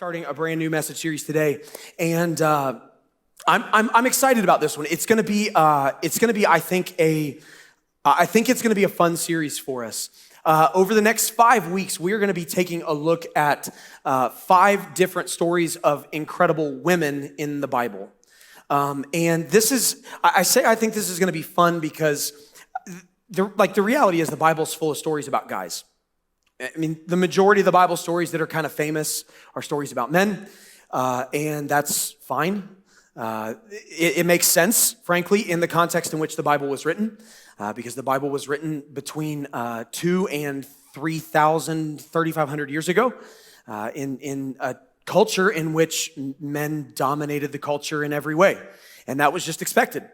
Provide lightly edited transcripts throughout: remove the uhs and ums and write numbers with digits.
Starting a brand new message series today, and I'm excited about this one. It's going to be I think it's going to be a fun series for us. Over the next 5 weeks, we are going to be taking a look at 5 different stories of incredible women in the Bible, and I think this is going to be fun because the reality is the Bible's full of stories about guys. I mean, the majority of the Bible stories that are kind of famous are stories about men, and that's fine. It makes sense, frankly, in the context in which the Bible was written, because the Bible was written between 2 and 3,500 years ago, in a culture in which men dominated the culture in every way, and that was just expected.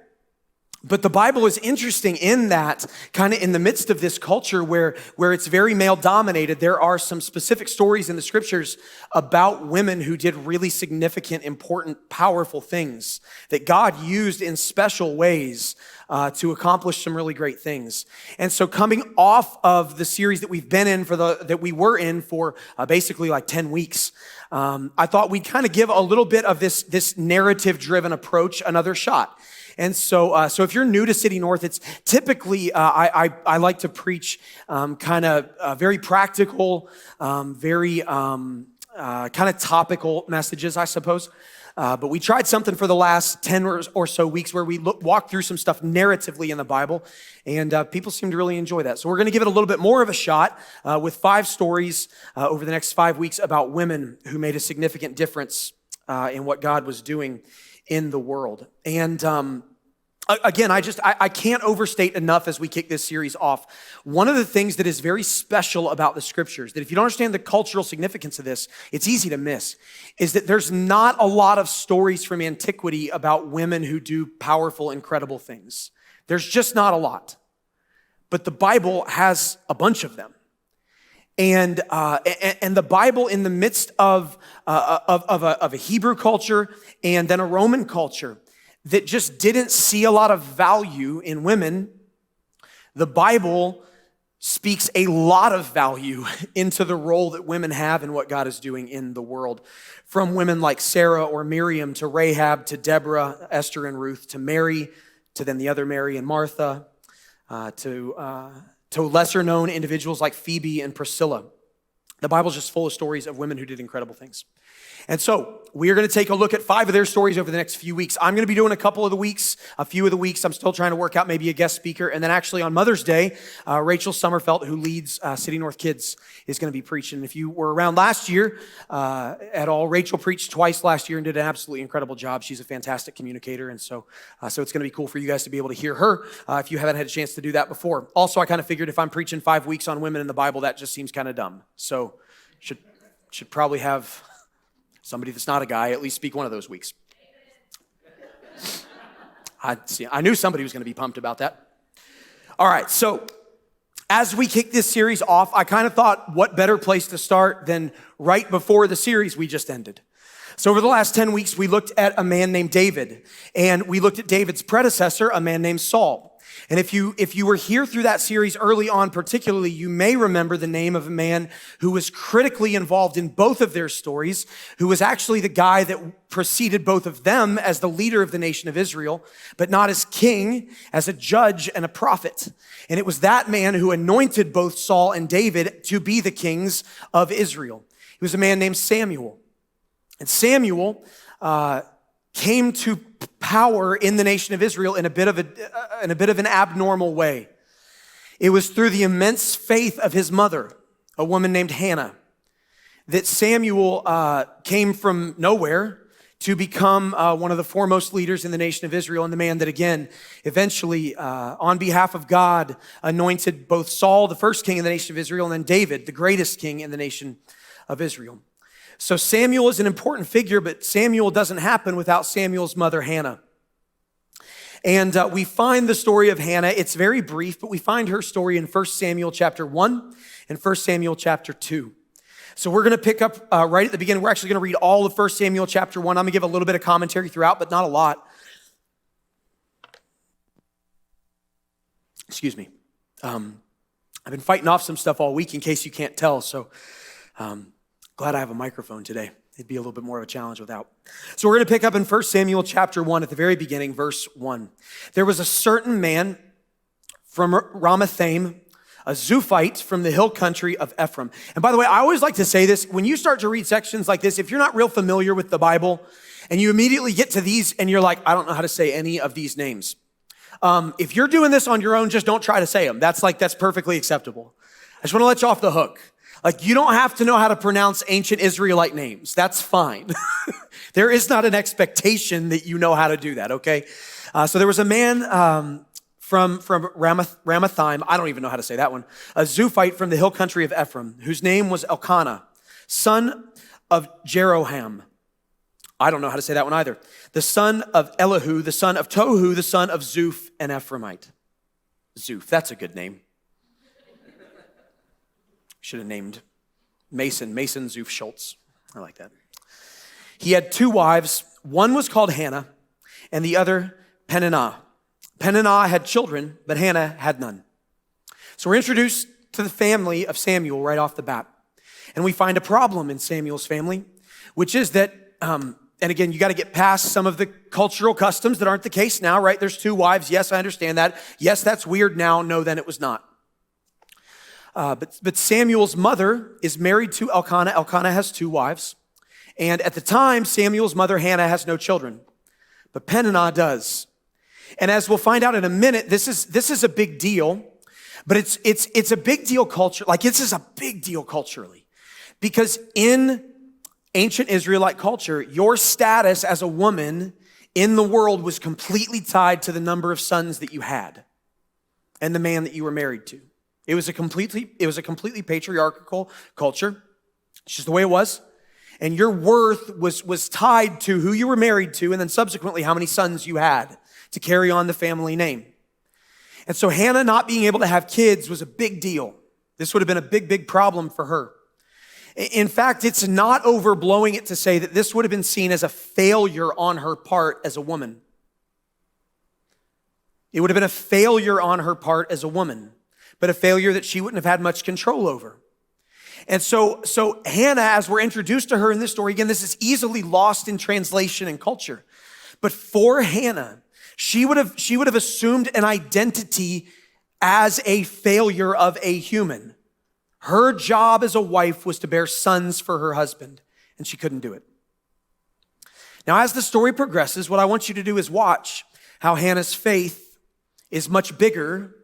But the Bible is interesting in that, kind of in the midst of this culture where it's very male-dominated, there are some specific stories in the scriptures about women who did really significant, important, powerful things that God used in special ways to accomplish some really great things. And so coming off of the series that we've been in that we were in for basically like 10 weeks, I thought we'd kind of give a little bit of this narrative-driven approach another shot. And so if you're new to City North, it's typically, I like to preach kind of very practical, very kind of topical messages, I suppose. But we tried something for the last 10 or so weeks where we walked through some stuff narratively in the Bible, and people seem to really enjoy that. So we're going to give it a little bit more of a shot with 5 stories over the next 5 weeks about women who made a significant difference in what God was doing in the world. And again, I can't overstate enough as we kick this series off. One of the things that is very special about the scriptures, that if you don't understand the cultural significance of this, it's easy to miss, is that there's not a lot of stories from antiquity about women who do powerful, incredible things. There's just not a lot. But the Bible has a bunch of them. And the Bible, in the midst of a Hebrew culture and then a Roman culture that just didn't see a lot of value in women, the Bible speaks a lot of value into the role that women have and what God is doing in the world. From women like Sarah or Miriam to Rahab to Deborah, Esther and Ruth, to Mary, to then the other Mary and Martha, to lesser known individuals like Phoebe and Priscilla. The Bible's just full of stories of women who did incredible things. And so we are going to take a look at 5 of their stories over the next few weeks. I'm going to be doing a few of the weeks. I'm still trying to work out maybe a guest speaker. And then actually on Mother's Day, Rachel Sommerfeld, who leads City North Kids, is going to be preaching. If you were around last year at all, Rachel preached twice last year and did an absolutely incredible job. She's a fantastic communicator. And so it's going to be cool for you guys to be able to hear her if you haven't had a chance to do that before. Also, I kind of figured if I'm preaching 5 weeks on women in the Bible, that just seems kind of dumb. So should probably have somebody that's not a guy at least speak one of those weeks. I knew somebody was going to be pumped about that. All right, so as we kick this series off, I kind of thought what better place to start than right before the series we just ended. So over the last 10 weeks, we looked at a man named David, and we looked at David's predecessor, a man named Saul. And if you were here through that series early on particularly, you may remember the name of a man who was critically involved in both of their stories, who was actually the guy that preceded both of them as the leader of the nation of Israel, but not as king, as a judge and a prophet. And it was that man who anointed both Saul and David to be the kings of Israel. He was a man named Samuel. And Samuel came to power in the nation of Israel in a bit of an abnormal way. It was through the immense faith of his mother, a woman named Hannah, that Samuel came from nowhere to become one of the foremost leaders in the nation of Israel, and the man that, again, eventually, on behalf of God, anointed both Saul, the first king in the nation of Israel, and then David, the greatest king in the nation of Israel. So Samuel is an important figure, but Samuel doesn't happen without Samuel's mother, Hannah. And we find the story of Hannah. It's very brief, but we find her story in 1 Samuel chapter 1 and 1 Samuel chapter 2. So we're going to pick up right at the beginning. We're actually going to read all of 1 Samuel chapter 1. I'm going to give a little bit of commentary throughout, but not a lot. Excuse me. I've been fighting off some stuff all week in case you can't tell, so glad I have a microphone today. It'd be a little bit more of a challenge without. So we're going to pick up in 1 Samuel chapter 1 at the very beginning, verse 1. There was a certain man from Ramathaim, a Zuphite from the hill country of Ephraim. And by the way, I always like to say this, when you start to read sections like this, if you're not real familiar with the Bible and you immediately get to these and you're like, I don't know how to say any of these names. If you're doing this on your own, just don't try to say them. That's perfectly acceptable. I just want to let you off the hook. Like, you don't have to know how to pronounce ancient Israelite names. That's fine. There is not an expectation that you know how to do that, okay? So there was a man from Ramathaim, I don't even know how to say that one, a Zuphite from the hill country of Ephraim, whose name was Elkanah, son of Jeroham. I don't know how to say that one either. The son of Elihu, the son of Tohu, the son of Zuph, an Ephraimite. Zuph, that's a good name. Should have named Mason Zuph Schultz. I like that. He had two wives. One was called Hannah, and the other Peninnah. Peninnah had children, but Hannah had none. So we're introduced to the family of Samuel right off the bat. And we find a problem in Samuel's family, which is that, and again, you got to get past some of the cultural customs that aren't the case now, right? There's two wives. Yes, I understand that. Yes, that's weird now. No, then it was not. But Samuel's mother is married to Elkanah. Elkanah has two wives. And at the time, Samuel's mother, Hannah, has no children. But Peninnah does. And as we'll find out in a minute, this is a big deal. But it's a big deal this is a big deal culturally. Because in ancient Israelite culture, your status as a woman in the world was completely tied to the number of sons that you had and the man that you were married to. It was a completely patriarchal culture. It's just the way it was. And your worth was tied to who you were married to and then subsequently how many sons you had to carry on the family name. And so Hannah not being able to have kids was a big deal. This would have been a big, big problem for her. In fact, it's not overblowing it to say that this would have been seen as a failure on her part as a woman. It would have been a failure on her part as a woman, but a failure that she wouldn't have had much control over. And so Hannah, as we're introduced to her in this story, again, this is easily lost in translation and culture. But for Hannah, she would have assumed an identity as a failure of a human. Her job as a wife was to bear sons for her husband, and she couldn't do it. Now, as the story progresses, what I want you to do is watch how Hannah's faith is much bigger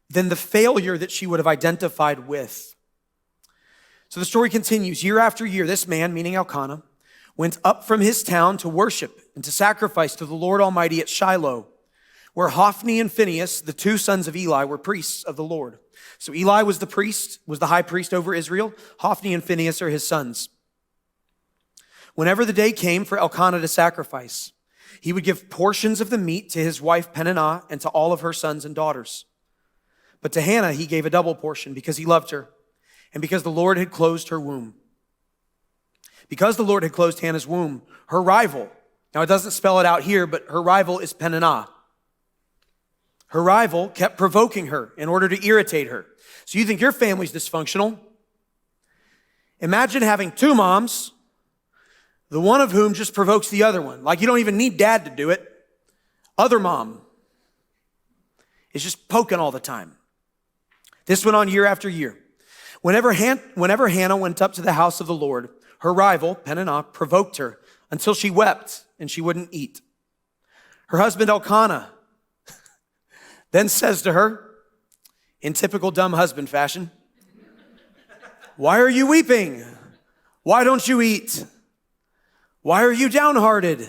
than the failure that she would have identified with. So the story continues. Year after year, this man, meaning Elkanah, went up from his town to worship and to sacrifice to the Lord Almighty at Shiloh, where Hophni and Phinehas, the two sons of Eli, were priests of the Lord. So Eli was the high priest over Israel. Hophni and Phinehas are his sons. Whenever the day came for Elkanah to sacrifice, he would give portions of the meat to his wife Peninnah and to all of her sons and daughters. But to Hannah, he gave a double portion because he loved her and because the Lord had closed her womb. Because the Lord had closed Hannah's womb, her rival, now it doesn't spell it out here, but her rival is Peninnah. Her rival kept provoking her in order to irritate her. So you think your family's dysfunctional? Imagine having two moms, the one of whom just provokes the other one. Like you don't even need dad to do it. Other mom is just poking all the time. This went on year after year. Whenever Hannah went up to the house of the Lord, her rival, Peninnah, provoked her until she wept and she wouldn't eat. Her husband Elkanah then says to her, in typical dumb husband fashion, "Why are you weeping? Why don't you eat? Why are you downhearted?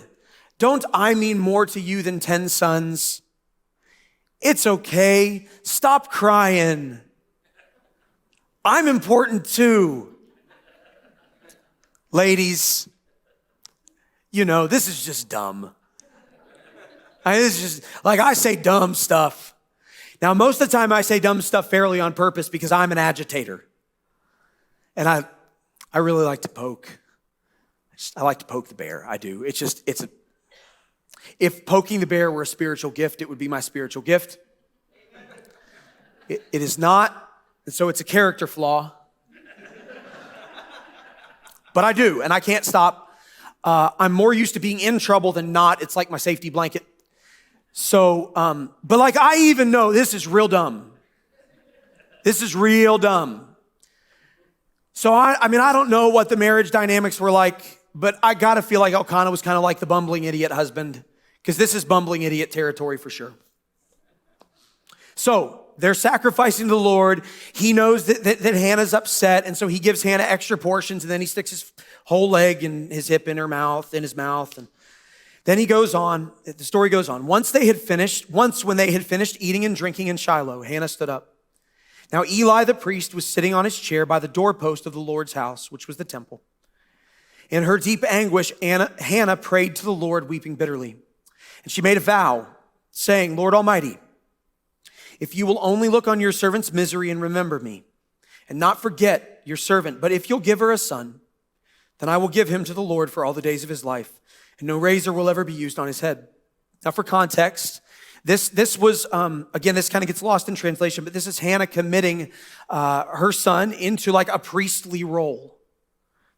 Don't I mean more to you than 10 sons? It's okay. Stop crying. I'm important too." Ladies, this is just dumb. This is just, I say dumb stuff. Now, most of the time I say dumb stuff fairly on purpose because I'm an agitator. And I really like to poke. I like to poke the bear. I do. If poking the bear were a spiritual gift, it would be my spiritual gift. It is not, and so it's a character flaw. But I do, and I can't stop I'm more used to being in trouble than not. It's like my safety blanket. So, but like I even know this is real dumb. This is real dumb. So I mean, I don't know what the marriage dynamics were like, but I gotta feel like Elkanah was kind of like the bumbling idiot husband, because this is bumbling idiot territory for sure. So they're sacrificing to the Lord. He knows that Hannah's upset, and so he gives Hannah extra portions, and then he sticks his whole leg and his hip in his mouth, and then he goes on. The story goes on. Once when they had finished eating and drinking in Shiloh, Hannah stood up. Now Eli the priest was sitting on his chair by the doorpost of the Lord's house, which was the temple. In her deep anguish, Hannah prayed to the Lord, weeping bitterly. And she made a vow, saying, Lord Almighty, if you will only look on your servant's misery and remember me, and not forget your servant, but if you'll give her a son, then I will give him to the Lord for all the days of his life, and no razor will ever be used on his head. Now for context, this was, again, this kind of gets lost in translation, but this is Hannah committing her son into like a priestly role.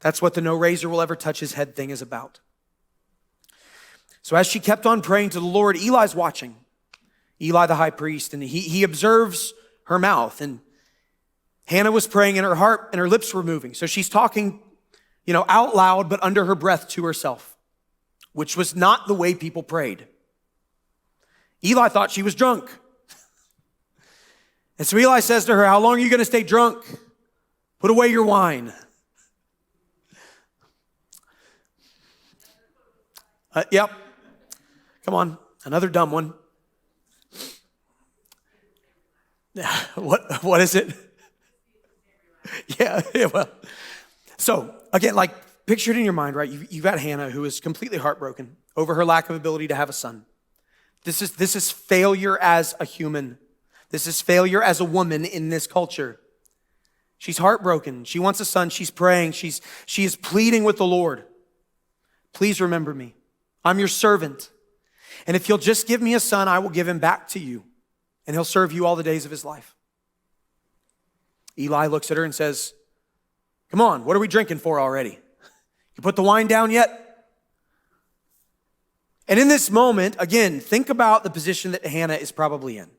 That's what the no razor will ever touch his head thing is about. So as she kept on praying to the Lord, Eli's watching. Eli the high priest, and he observes her mouth, and Hannah was praying in her heart and her lips were moving. So she's talking, out loud, but under her breath to herself, which was not the way people prayed. Eli thought she was drunk. And so Eli says to her, how long are you going to stay drunk? Put away your wine. Yep. Come on, another dumb one. What is it? Yeah, well. So again, like picture it in your mind, right? You've got Hannah who is completely heartbroken over her lack of ability to have a son. This is failure as a human. This is failure as a woman in this culture. She's heartbroken. She wants a son. She's praying. She is pleading with the Lord. Please remember me. I'm your servant. And if you'll just give me a son, I will give him back to you, and he'll serve you all the days of his life. Eli looks at her and says, come on, what are we drinking for already? You put the wine down yet? And in this moment, again, think about the position that Hannah is probably in.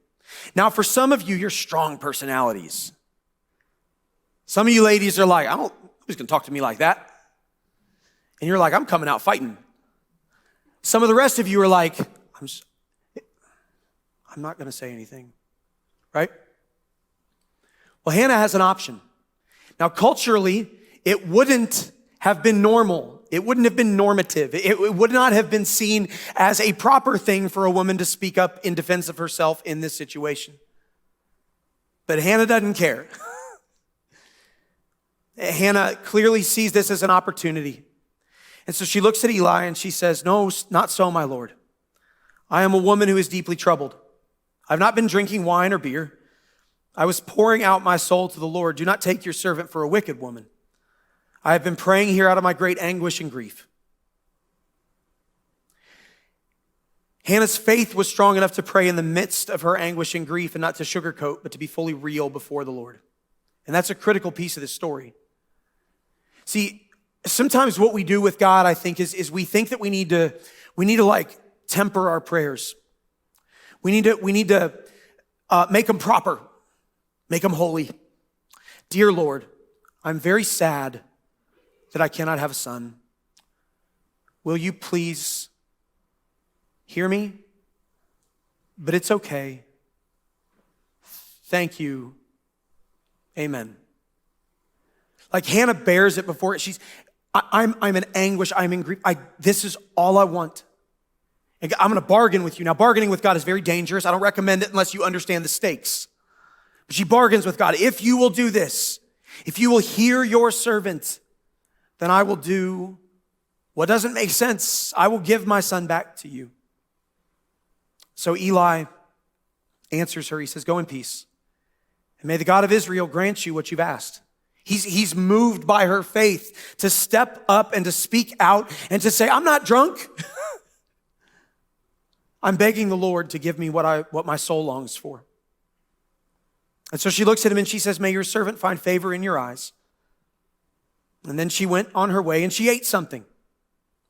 Now, for some of you, you're strong personalities. Some of you ladies are like, who's going to talk to me like that? And you're like, I'm coming out fighting. Some of the rest of you are like, I'm not going to say anything, right? Well, Hannah has an option. Now, culturally, it wouldn't have been normal. It wouldn't have been normative. It would not have been seen as a proper thing for a woman to speak up in defense of herself in this situation. But Hannah doesn't care. Hannah clearly sees this as an opportunity. And so she looks at Eli and she says, no, not so, my Lord. I am a woman who is deeply troubled. I've not been drinking wine or beer. I was pouring out my soul to the Lord. Do not take your servant for a wicked woman. I have been praying here out of my great anguish and grief. Hannah's faith was strong enough to pray in the midst of her anguish and grief, and not to sugarcoat, but to be fully real before the Lord. And that's a critical piece of this story. See, sometimes what we do with God, I think, is we think that we need to like temper our prayers. We need to make them proper, make them holy. Dear Lord, I'm very sad that I cannot have a son. Will you please hear me? But it's okay. Thank you. Amen. Like Hannah bears it before it. I'm in anguish. I'm in grief. This is all I want. And I'm going to bargain with you. Now, bargaining with God is very dangerous. I don't recommend it unless you understand the stakes. But she bargains with God. If you will do this, if you will hear your servant, then I will do what doesn't make sense. I will give my son back to you. So Eli answers her. He says, go in peace. And may the God of Israel grant you what you've asked. He's moved by her faith to step up and to speak out and to say, I'm not drunk. I'm begging the Lord to give me what my soul longs for. And so she looks at him and she says, may your servant find favor in your eyes. And then she went on her way and she ate something.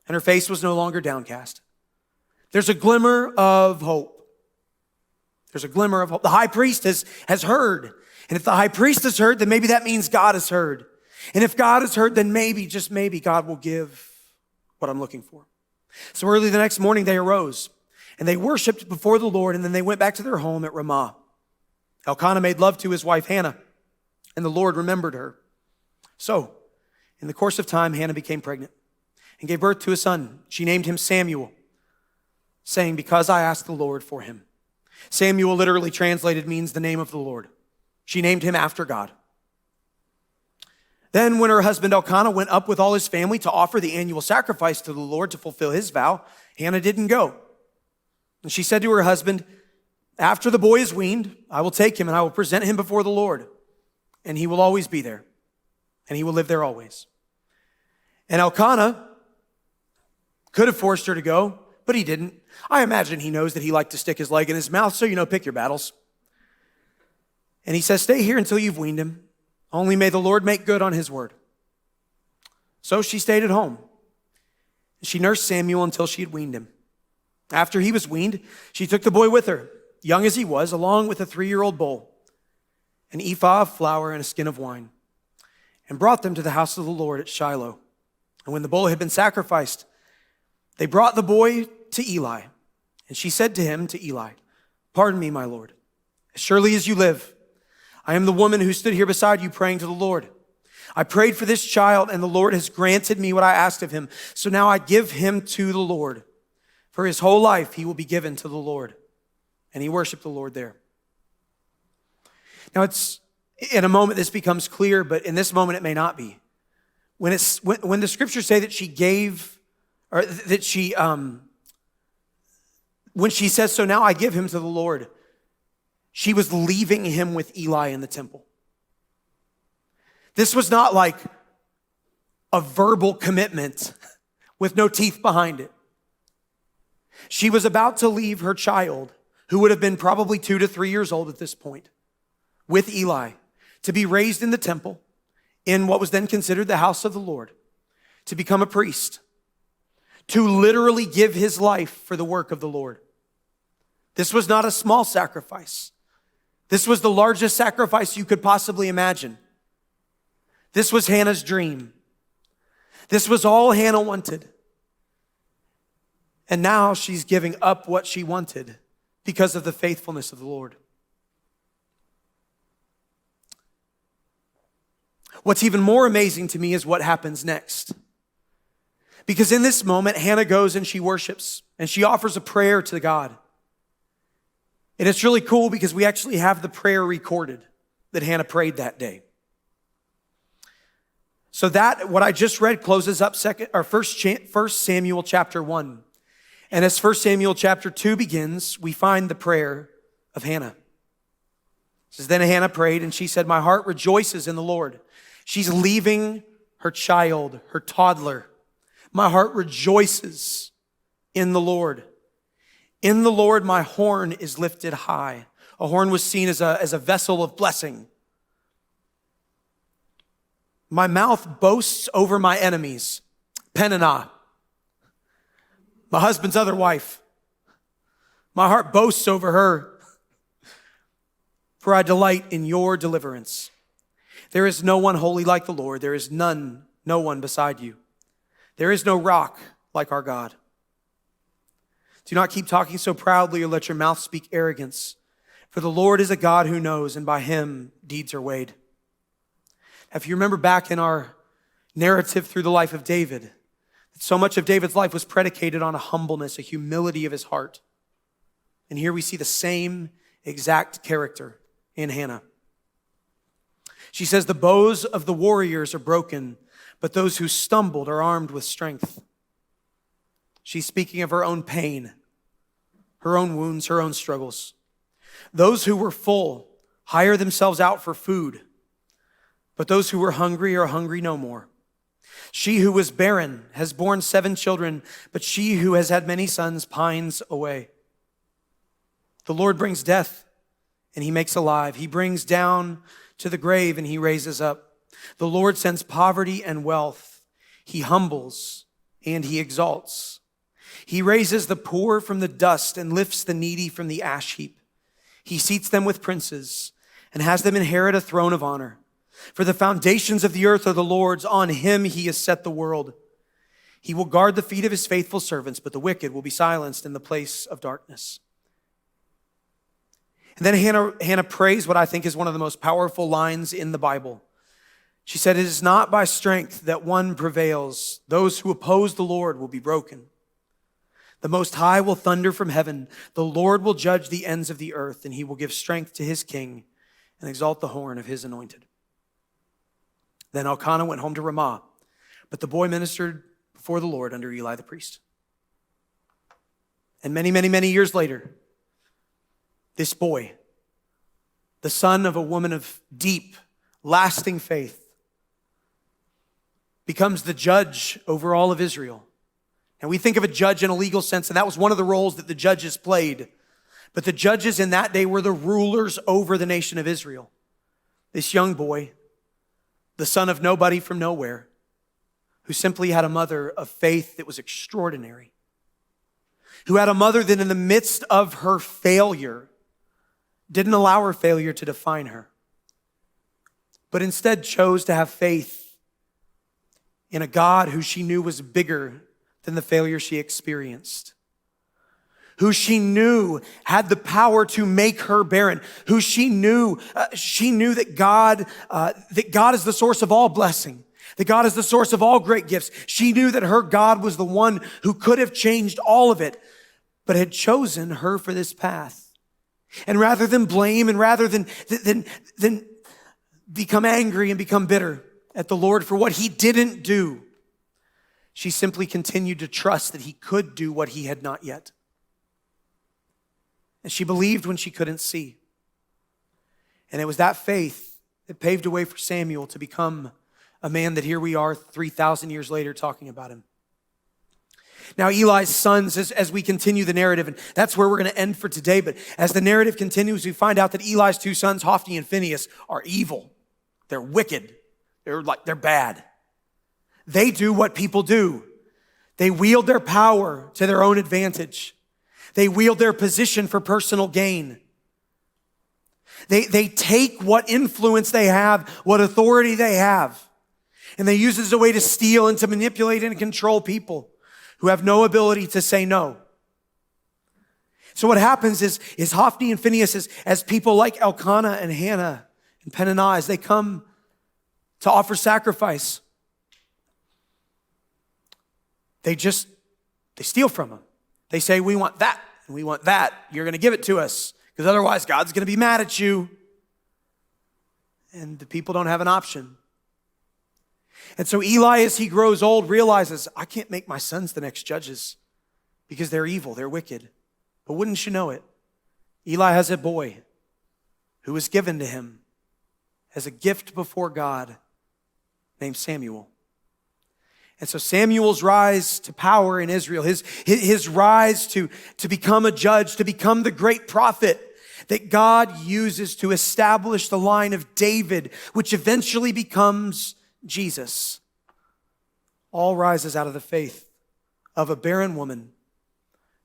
and her face was no longer downcast. There's a glimmer of hope. There's a glimmer of hope. The high priest has heard. And if the high priest has heard, then maybe that means God has heard. And if God has heard, then maybe, just maybe, God will give what I'm looking for. So early the next morning, they arose and they worshiped before the Lord, and then they went back to their home at Ramah. Elkanah made love to his wife Hannah, and the Lord remembered her. So, in the course of time, Hannah became pregnant and gave birth to a son. She named him Samuel, saying, because I asked the Lord for him. Samuel, literally translated, means the name of the Lord. She named him after God. Then when her husband Elkanah went up with all his family to offer the annual sacrifice to the Lord to fulfill his vow, Hannah didn't go. And she said to her husband, after the boy is weaned, I will take him and I will present him before the Lord, and he will always be there, and he will live there always. And Elkanah could have forced her to go, but he didn't. I imagine he knows that he liked to stick his leg in his mouth, so pick your battles. And he says, stay here until you've weaned him. Only may the Lord make good on his word. So she stayed at home. She nursed Samuel until she had weaned him. After he was weaned, she took the boy with her, young as he was, along with a 3-year-old bull, an ephah of flour and a skin of wine, and brought them to the house of the Lord at Shiloh. And when the bull had been sacrificed, they brought the boy to Eli. And she said to him, to Eli, pardon me, my Lord, as surely as you live, I am the woman who stood here beside you praying to the Lord. I prayed for this child, and the Lord has granted me what I asked of him. So now I give him to the Lord. For his whole life he will be given to the Lord. And he worshiped the Lord there. Now in a moment this becomes clear, but in this moment it may not be. When the scriptures say that she gave, or that she, when she says, so now I give him to the Lord, she was leaving him with Eli in the temple. This was not like a verbal commitment with no teeth behind it. She was about to leave her child, who would have been probably 2 to 3 years old at this point, with Eli, to be raised in the temple in what was then considered the house of the Lord, to become a priest, to literally give his life for the work of the Lord. This was not a small sacrifice. This was the largest sacrifice you could possibly imagine. This was Hannah's dream. This was all Hannah wanted. And now she's giving up what she wanted because of the faithfulness of the Lord. What's even more amazing to me is what happens next. Because in this moment, Hannah goes and she worships and she offers a prayer to God. And it's really cool because we actually have the prayer recorded that Hannah prayed that day. So that, what I just read, closes up First Samuel chapter 1. And as 1 Samuel chapter 2 begins, we find the prayer of Hannah. It says, then Hannah prayed and she said, my heart rejoices in the Lord. She's leaving her child, her toddler. My heart rejoices in the Lord. In the Lord, my horn is lifted high. A horn was seen as a vessel of blessing. My mouth boasts over my enemies. Peninnah, my husband's other wife. My heart boasts over her. For I delight in your deliverance. There is no one holy like the Lord. There is no one beside you. There is no rock like our God. Do not keep talking so proudly or let your mouth speak arrogance. For the Lord is a God who knows, and by him deeds are weighed. If you remember back in our narrative through the life of David, so much of David's life was predicated on a humbleness, a humility of his heart. And here we see the same exact character in Hannah. She says, the bows of the warriors are broken, but those who stumbled are armed with strength. She's speaking of her own pain, her own wounds, her own struggles. Those who were full hire themselves out for food, but those who were hungry are hungry no more. She who was barren has borne 7 children, but she who has had many sons pines away. The Lord brings death, and he makes alive. He brings down to the grave, and he raises up. The Lord sends poverty and wealth. He humbles, and he exalts. He raises the poor from the dust and lifts the needy from the ash heap. He seats them with princes and has them inherit a throne of honor. For the foundations of the earth are the Lord's. On him he has set the world. He will guard the feet of his faithful servants, but the wicked will be silenced in the place of darkness. And then Hannah prays what I think is one of the most powerful lines in the Bible. She said, "It is not by strength that one prevails. Those who oppose the Lord will be broken. The Most High will thunder from heaven. The Lord will judge the ends of the earth, and he will give strength to his king and exalt the horn of his anointed." Then Elkanah went home to Ramah, but the boy ministered before the Lord under Eli the priest. And many, many, many years later, this boy, the son of a woman of deep, lasting faith, becomes the judge over all of Israel. And we think of a judge in a legal sense, and that was one of the roles that the judges played. But the judges in that day were the rulers over the nation of Israel. This young boy, the son of nobody from nowhere, who simply had a mother of faith that was extraordinary, who had a mother that in the midst of her failure didn't allow her failure to define her, but instead chose to have faith in a God who she knew was bigger than the failure she experienced, who she knew had the power to make her barren, who she knew that God is the source of all blessing, that God is the source of all great gifts. She knew that her God was the one who could have changed all of it, but had chosen her for this path. And rather than blame and rather than become angry and become bitter at the Lord for what he didn't do, she simply continued to trust that he could do what he had not yet. And she believed when she couldn't see. And it was that faith that paved the way for Samuel to become a man that here we are 3,000 years later talking about him. Now, Eli's sons, as we continue the narrative, and that's where we're going to end for today, but as the narrative continues, we find out that Eli's two sons, Hophni and Phinehas, are evil. They're wicked. They're bad. They do what people do. They wield their power to their own advantage. They wield their position for personal gain. They take what influence they have, what authority they have, and they use it as a way to steal and to manipulate and control people who have no ability to say no. So what happens is Hophni and Phinehas, as people like Elkanah and Hannah and Peninnah, as they come to offer sacrifice, they steal from them. They say, "We want that, and we want that. You're going to give it to us, because otherwise God's going to be mad at you." And the people don't have an option. And so Eli, as he grows old, realizes, I can't make my sons the next judges because they're evil, they're wicked. But wouldn't you know it, Eli has a boy who was given to him as a gift before God named Samuel. And so Samuel's rise to power in Israel, his rise to become a judge, to become the great prophet that God uses to establish the line of David, which eventually becomes Jesus, all rises out of the faith of a barren woman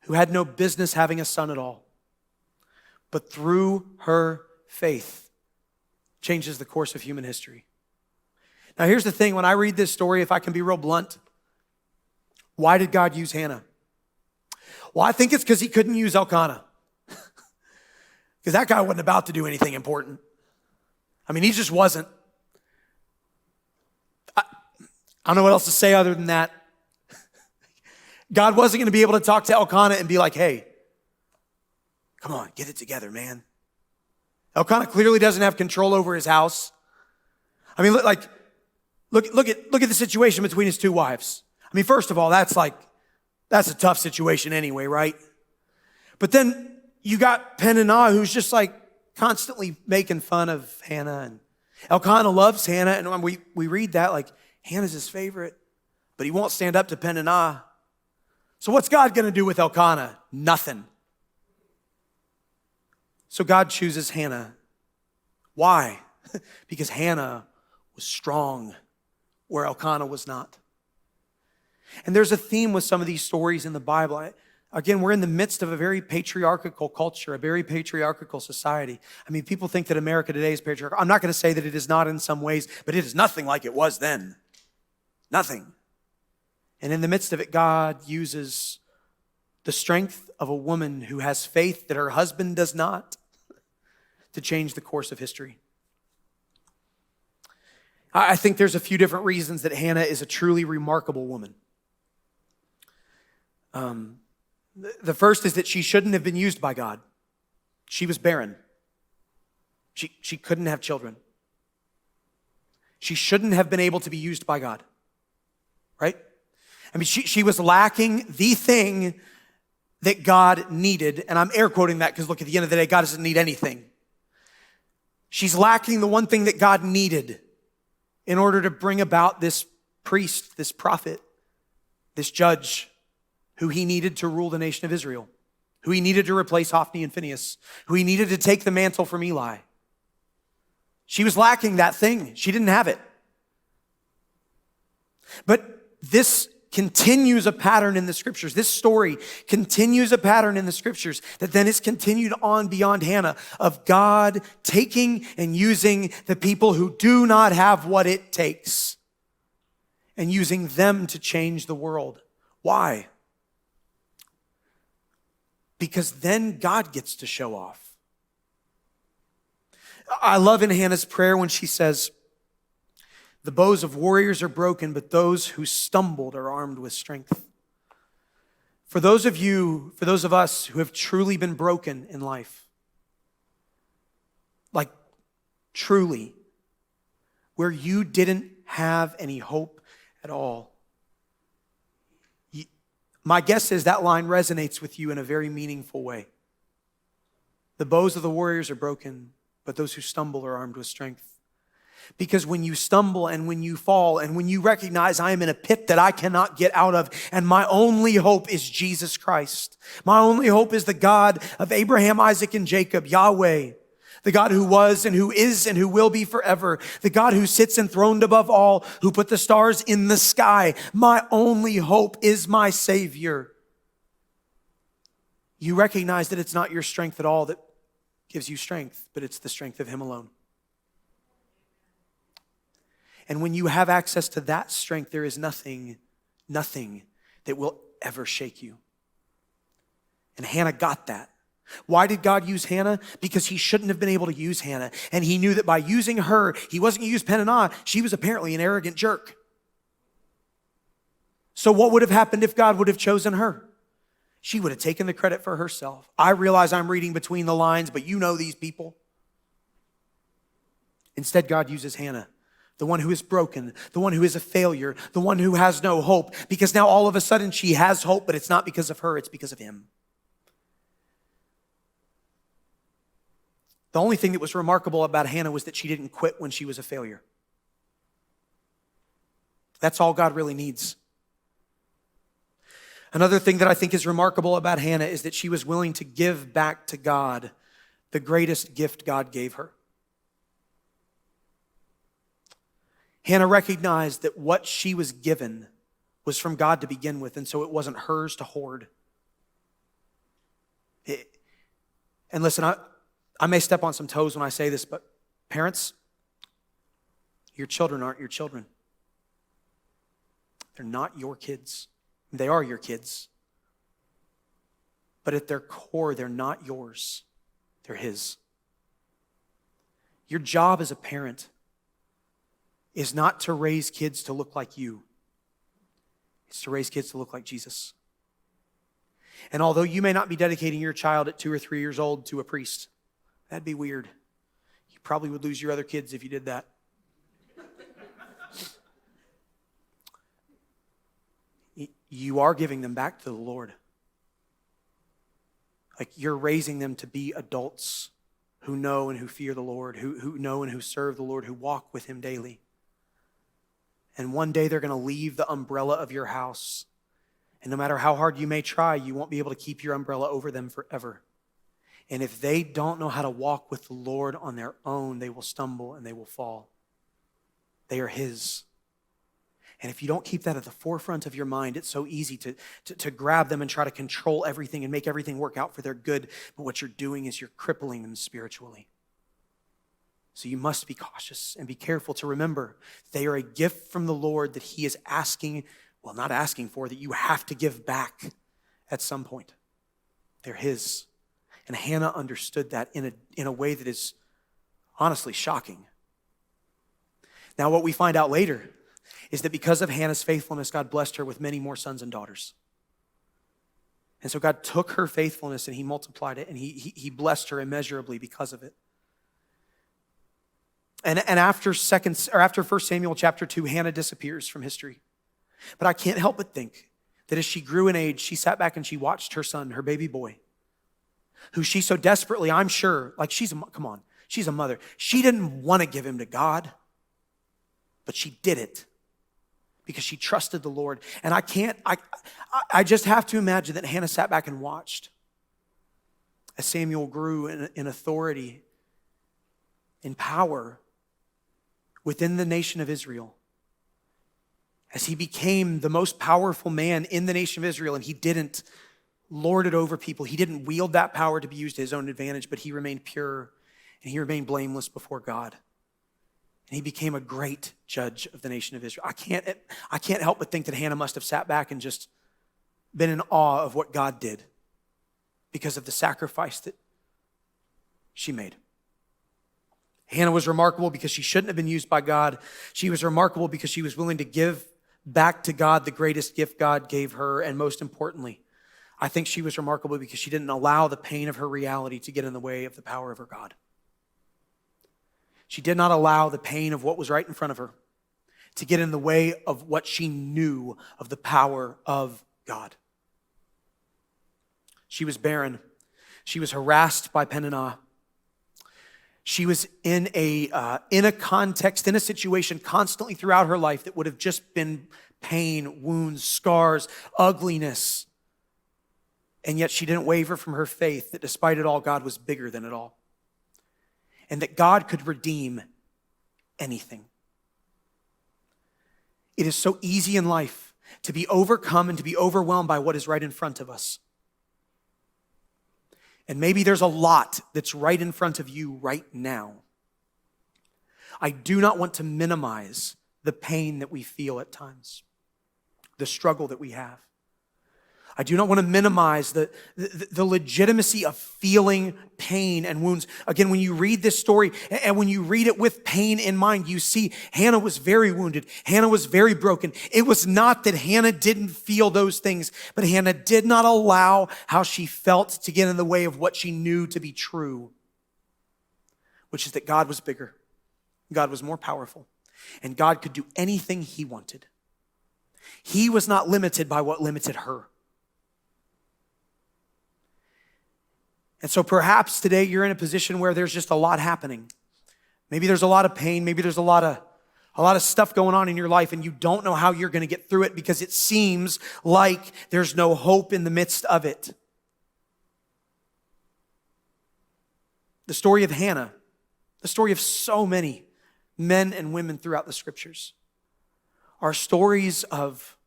who had no business having a son at all, but through her faith changes the course of human history. Now here's the thing, when I read this story, if I can be real blunt, why did God use Hannah? Well, I think it's because he couldn't use Elkanah. Because that guy wasn't about to do anything important. I mean, he just wasn't. I don't know what else to say other than that. God wasn't going to be able to talk to Elkanah and be like, "Hey, come on, get it together, man." Elkanah clearly doesn't have control over his house. I mean, look at the situation between his two wives. I mean, first of all, that's a tough situation anyway, right? But then you got Peninnah, who's just like constantly making fun of Hannah, and Elkanah loves Hannah, and we read that like Hannah's his favorite, but he won't stand up to Peninnah. So what's God going to do with Elkanah? Nothing. So God chooses Hannah. Why? Because Hannah was strong where Elkanah was not. And there's a theme with some of these stories in the Bible. Again, we're in the midst of a very patriarchal culture, a very patriarchal society. I mean, people think that America today is patriarchal. I'm not going to say that it is not in some ways, but it is nothing like it was then. Nothing. And in the midst of it, God uses the strength of a woman who has faith that her husband does not to change the course of history. I think there's a few different reasons that Hannah is a truly remarkable woman. The first is that she shouldn't have been used by God. She was barren. She couldn't have children. She shouldn't have been able to be used by God, right? I mean, she was lacking the thing that God needed, and I'm air quoting that because look, at the end of the day, God doesn't need anything. She's lacking the one thing that God needed in order to bring about this priest, this prophet, this judge who he needed to rule the nation of Israel, who he needed to replace Hophni and Phinehas, who he needed to take the mantle from Eli. She was lacking that thing. She didn't have it. But this continues a pattern in the scriptures. This story continues a pattern in the scriptures that then is continued on beyond Hannah of God taking and using the people who do not have what it takes and using them to change the world. Why? Because then God gets to show off. I love in Hannah's prayer when she says, "The bows of warriors are broken, but those who stumbled are armed with strength." For those of us who have truly been broken in life, like truly, where you didn't have any hope at all, my guess is that line resonates with you in a very meaningful way. The bows of the warriors are broken, but those who stumble are armed with strength. Because when you stumble and when you fall and when you recognize I am in a pit that I cannot get out of and my only hope is Jesus Christ. My only hope is the God of Abraham, Isaac, and Jacob, Yahweh. The God who was and who is and who will be forever. The God who sits enthroned above all, who put the stars in the sky. My only hope is my Savior. You recognize that it's not your strength at all that gives you strength, but it's the strength of Him alone. And when you have access to that strength, there is nothing that will ever shake you. And Hannah got that. Why did God use Hannah? Because He shouldn't have been able to use Hannah. And He knew that by using her, He wasn't going to use Peninnah. She was apparently an arrogant jerk. So what would have happened if God would have chosen her? She would have taken the credit for herself. I realize I'm reading between the lines, but you know these people. Instead, God uses Hannah, the one who is broken, the one who is a failure, the one who has no hope, because now all of a sudden she has hope, but it's not because of her, it's because of Him. The only thing that was remarkable about Hannah was that she didn't quit when she was a failure. That's all God really needs. Another thing that I think is remarkable about Hannah is that she was willing to give back to God the greatest gift God gave her. Hannah recognized that what she was given was from God to begin with, and so it wasn't hers to hoard. And listen, I may step on some toes when I say this, but parents, your children aren't your children. They're not your kids. They are your kids. But at their core, they're not yours. They're His. Your job as a parent is not to raise kids to look like you. It's to raise kids to look like Jesus. And although you may not be dedicating your child at 2 or 3 years old to a priest, that'd be weird. You probably would lose your other kids if you did that. You are giving them back to the Lord. Like you're raising them to be adults who know and who fear the Lord, who know and who serve the Lord, who walk with Him daily. And one day they're going to leave the umbrella of your house. And no matter how hard you may try, you won't be able to keep your umbrella over them forever. And if they don't know how to walk with the Lord on their own, they will stumble and they will fall. They are His. And if you don't keep that at the forefront of your mind, it's so easy to grab them and try to control everything and make everything work out for their good. But what you're doing is you're crippling them spiritually. So you must be cautious and be careful to remember they are a gift from the Lord that he is asking, well, not asking for, that you have to give back at some point. They're his. And Hannah understood that in a way that is honestly shocking. Now, what we find out later is that because of Hannah's faithfulness, God blessed her with many more sons and daughters. And so God took her faithfulness and he multiplied it, and he blessed her immeasurably because of it. And after 1 Samuel chapter 2, Hannah disappears from history. But I can't help but think that as she grew in age, she sat back and she watched her son, her baby boy, who she so desperately, I'm sure, like she's a mother. She didn't want to give him to God, but she did it because she trusted the Lord. And I just have to imagine that Hannah sat back and watched as Samuel grew in authority, in power within the nation of Israel. As he became the most powerful man in the nation of Israel, and he didn't lord it over people. He didn't wield that power to be used to his own advantage, but he remained pure and he remained blameless before God. And he became a great judge of the nation of Israel. I can't help but think that Hannah must have sat back and just been in awe of what God did because of the sacrifice that she made. Hannah was remarkable because she shouldn't have been used by God. She was remarkable because she was willing to give back to God the greatest gift God gave her. And most importantly, I think she was remarkable because she didn't allow the pain of her reality to get in the way of the power of her God. She did not allow the pain of what was right in front of her to get in the way of what she knew of the power of God. She was barren. She was harassed by Peninnah. She was in a context, in a situation constantly throughout her life that would have just been pain, wounds, scars, ugliness. And yet she didn't waver from her faith that despite it all, God was bigger than it all. And that God could redeem anything. It is so easy in life to be overcome and to be overwhelmed by what is right in front of us. And maybe there's a lot that's right in front of you right now. I do not want to minimize the pain that we feel at times, the struggle that we have. I do not want to minimize the legitimacy of feeling pain and wounds. Again, when you read this story and when you read it with pain in mind, you see Hannah was very wounded. Hannah was very broken. It was not that Hannah didn't feel those things, but Hannah did not allow how she felt to get in the way of what she knew to be true, which is that God was bigger. God was more powerful, and God could do anything he wanted. He was not limited by what limited her. And so perhaps today you're in a position where there's just a lot happening. Maybe there's a lot of pain. Maybe there's a lot of stuff going on in your life, and you don't know how you're going to get through it because it seems like there's no hope in the midst of it. The story of Hannah, the story of so many men and women throughout the scriptures, are stories of,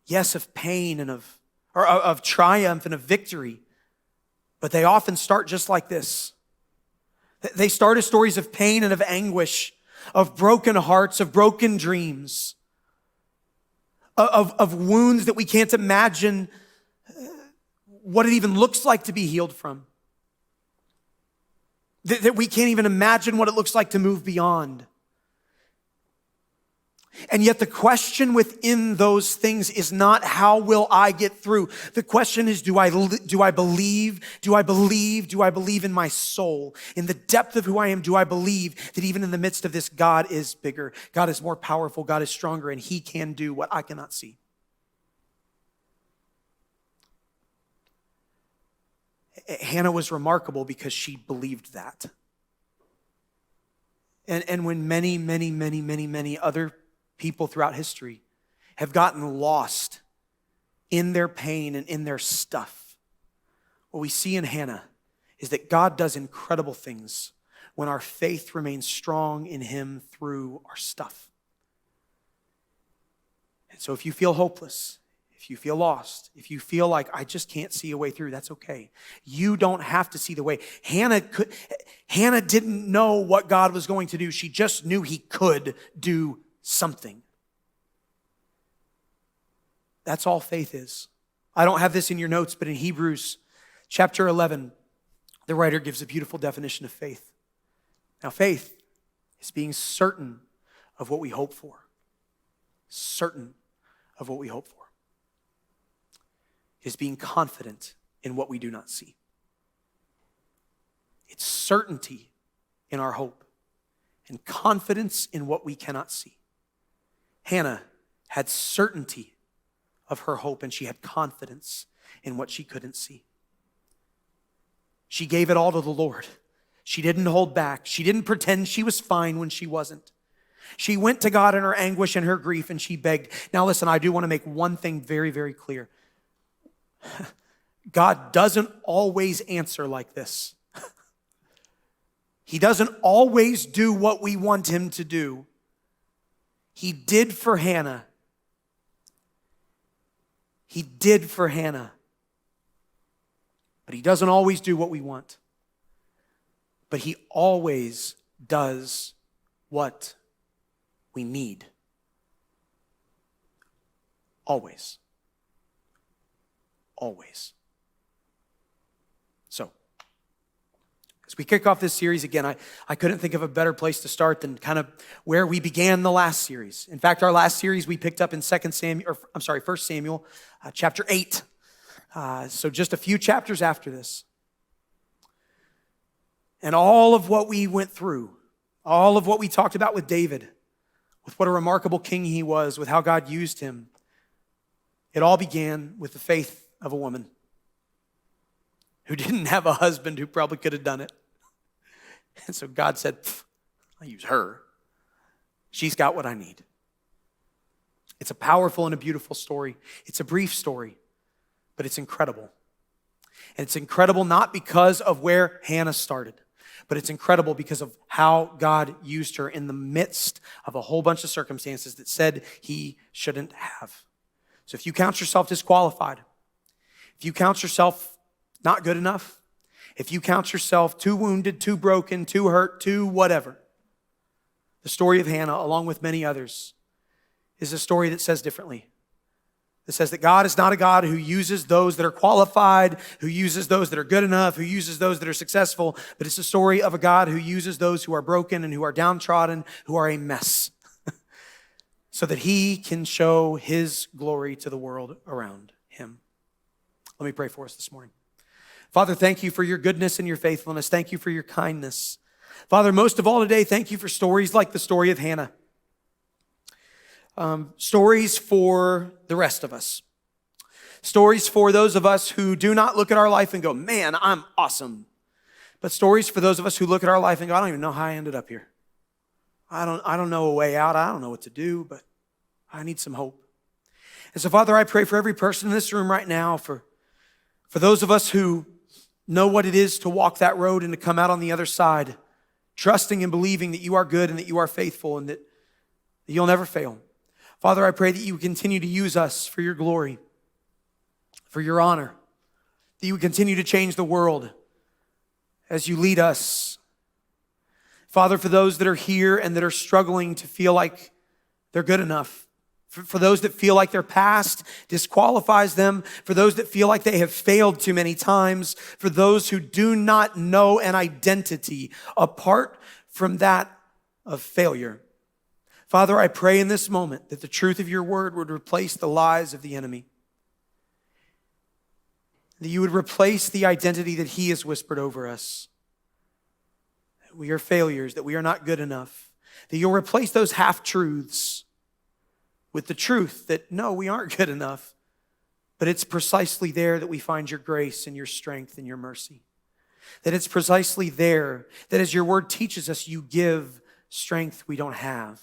yes, of pain and of triumph and of victory. But they often start just like this. They start as stories of pain and of anguish, of broken hearts, of broken dreams, of wounds that we can't imagine what it even looks like to be healed from. That we can't even imagine what it looks like to move beyond. And yet the question within those things is not how will I get through? The question is, do I believe? Do I believe? Do I believe in my soul? In the depth of who I am, do I believe that even in the midst of this, God is bigger, God is more powerful, God is stronger, and he can do what I cannot see? Hannah was remarkable because she believed that. And when many other people throughout history have gotten lost in their pain and in their stuff, what we see in Hannah is that God does incredible things when our faith remains strong in him through our stuff. So if you feel hopeless, if you feel lost, if you feel like I just can't see a way through, that's okay. You don't have to see the way. Hannah didn't know what God was going to do. She just knew he could do something. That's all faith is. I don't have this in your notes, but in Hebrews chapter 11, the writer gives a beautiful definition of faith. Now, faith is being certain of what we hope for. Certain of what we hope for. Is being confident in what we do not see. It's certainty in our hope and confidence in what we cannot see. Hannah had certainty of her hope and she had confidence in what she couldn't see. She gave it all to the Lord. She didn't hold back. She didn't pretend she was fine when she wasn't. She went to God in her anguish and her grief and she begged. Now listen, I do want to make one thing very, very clear. God doesn't always answer like this. He doesn't always do what we want him to do. He did for Hannah. He did for Hannah. But he doesn't always do what we want. But he always does what we need. Always. Always. So, as we kick off this series again, I couldn't think of a better place to start than kind of where we began the last series. In fact, our last series we picked up in 1 Samuel chapter 8. So just a few chapters after this. And all of what we went through, all of what we talked about with David, with what a remarkable king he was, with how God used him, it all began with the faith of a woman who didn't have a husband who probably could have done it. And so God said, I'll use her. She's got what I need. It's a powerful and a beautiful story. It's a brief story, but it's incredible. And it's incredible not because of where Hannah started, but it's incredible because of how God used her in the midst of a whole bunch of circumstances that said he shouldn't have. So if you count yourself disqualified, if you count yourself not good enough, if you count yourself too wounded, too broken, too hurt, too whatever, the story of Hannah, along with many others, is a story that says differently. It says that God is not a God who uses those that are qualified, who uses those that are good enough, who uses those that are successful, but it's a story of a God who uses those who are broken and who are downtrodden, who are a mess, so that he can show his glory to the world around him. Let me pray for us this morning. Father, thank you for your goodness and your faithfulness. Thank you for your kindness. Father, most of all today, thank you for stories like the story of Hannah. Stories for the rest of us. Stories for those of us who do not look at our life and go, man, I'm awesome. But stories for those of us who look at our life and go, I don't even know how I ended up here. I don't know a way out. I don't know what to do, but I need some hope. And so, Father, I pray for every person in this room right now, for those of us who know what it is to walk that road and to come out on the other side, trusting and believing that you are good and that you are faithful and that you'll never fail. Father, I pray that you would continue to use us for your glory, for your honor, that you would continue to change the world as you lead us. Father, for those that are here and that are struggling to feel like they're good enough, for those that feel like their past disqualifies them, for those that feel like they have failed too many times, for those who do not know an identity apart from that of failure. Father, I pray in this moment that the truth of your word would replace the lies of the enemy. That you would replace the identity that he has whispered over us. That we are failures, that we are not good enough. That you'll replace those half-truths with the truth that, no, we aren't good enough. But it's precisely there that we find your grace and your strength and your mercy. That it's precisely there that as your word teaches us, you give strength we don't have.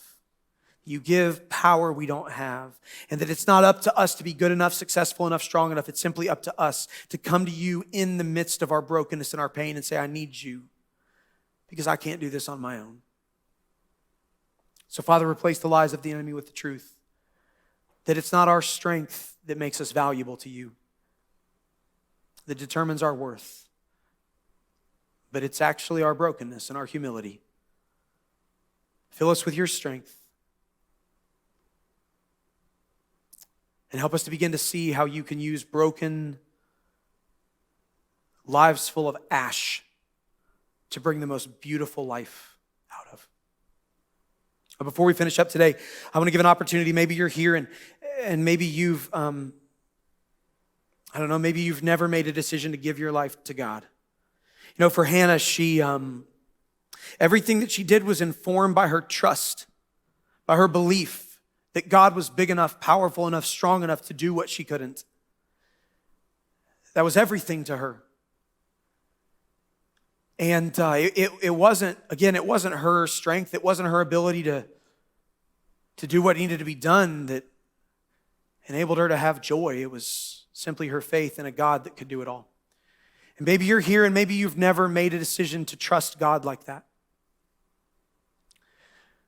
You give power we don't have. And that it's not up to us to be good enough, successful enough, strong enough. It's simply up to us to come to you in the midst of our brokenness and our pain and say, I need you because I can't do this on my own. So, Father, replace the lies of the enemy with the truth. that it's not our strength that makes us valuable to you, that determines our worth, but it's actually our brokenness and our humility. Fill us with your strength and help us to begin to see how you can use broken lives full of ash to bring the most beautiful life out of. But before we finish up today, I want to give an opportunity. Maybe you're here and maybe you've, maybe you've never made a decision to give your life to God. You know, for Hannah, she, everything that she did was informed by her trust, by her belief that God was big enough, powerful enough, strong enough to do what she couldn't. That was everything to her. And it wasn't her strength, it wasn't her ability to do what needed to be done that enabled her to have joy. It was simply her faith in a God that could do it all. And maybe you're here and maybe you've never made a decision to trust God like that.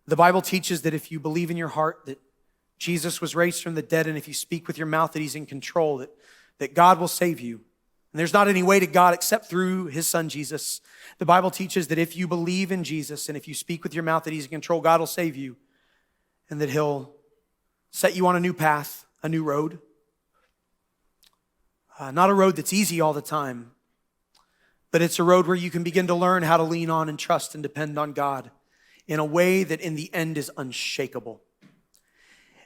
The Bible teaches that if you believe in your heart that Jesus was raised from the dead, and if you speak with your mouth that he's in control, that God will save you. And there's not any way to God except through his son, Jesus. The Bible teaches that if you believe in Jesus and if you speak with your mouth that he's in control, God will save you and that he'll set you on a new path, a new road. Not a road that's easy all the time, but it's a road where you can begin to learn how to lean on and trust and depend on God in a way that in the end is unshakable.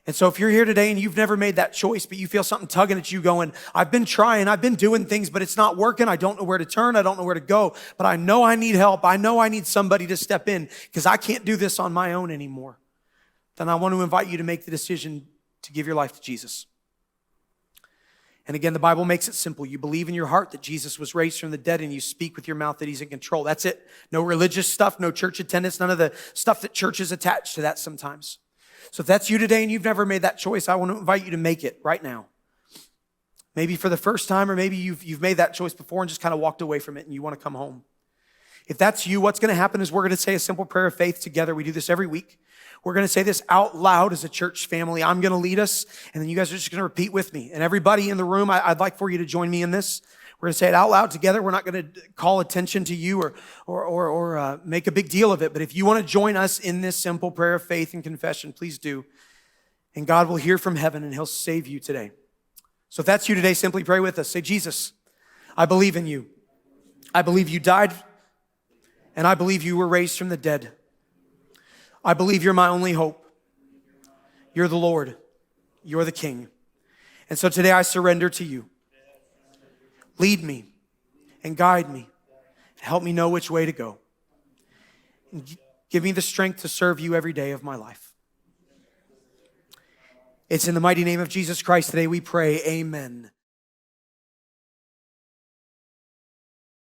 And so if you're here today and you've never made that choice, but you feel something tugging at you going, I've been trying, I've been doing things, but it's not working. I don't know where to turn. I don't know where to go, but I know I need help. I know I need somebody to step in because I can't do this on my own anymore. Then I want to invite you to make the decision to give your life to Jesus. And again, the Bible makes it simple. You believe in your heart that Jesus was raised from the dead and you speak with your mouth that he's in control. That's it. No religious stuff, no church attendance, none of the stuff that churches attach to that sometimes. So if that's you today and you've never made that choice, I want to invite you to make it right now. Maybe for the first time, or maybe you've made that choice before and just kind of walked away from it and you want to come home. If that's you, what's going to happen is we're going to say a simple prayer of faith together. We do this every week. We're going to say this out loud as a church family. I'm going to lead us, and then you guys are just going to repeat with me. And everybody in the room, I'd like for you to join me in this. We're going to say it out loud together. We're not going to call attention to you or make a big deal of it. But if you want to join us in this simple prayer of faith and confession, please do. And God will hear from heaven and he'll save you today. So if that's you today, simply pray with us. Say, Jesus, I believe in you. I believe you died, and I believe you were raised from the dead. I believe you're my only hope. You're the Lord. You're the King. And so today I surrender to you. Lead me and guide me. Help me know which way to go. And give me the strength to serve you every day of my life. It's in the mighty name of Jesus Christ today we pray, amen.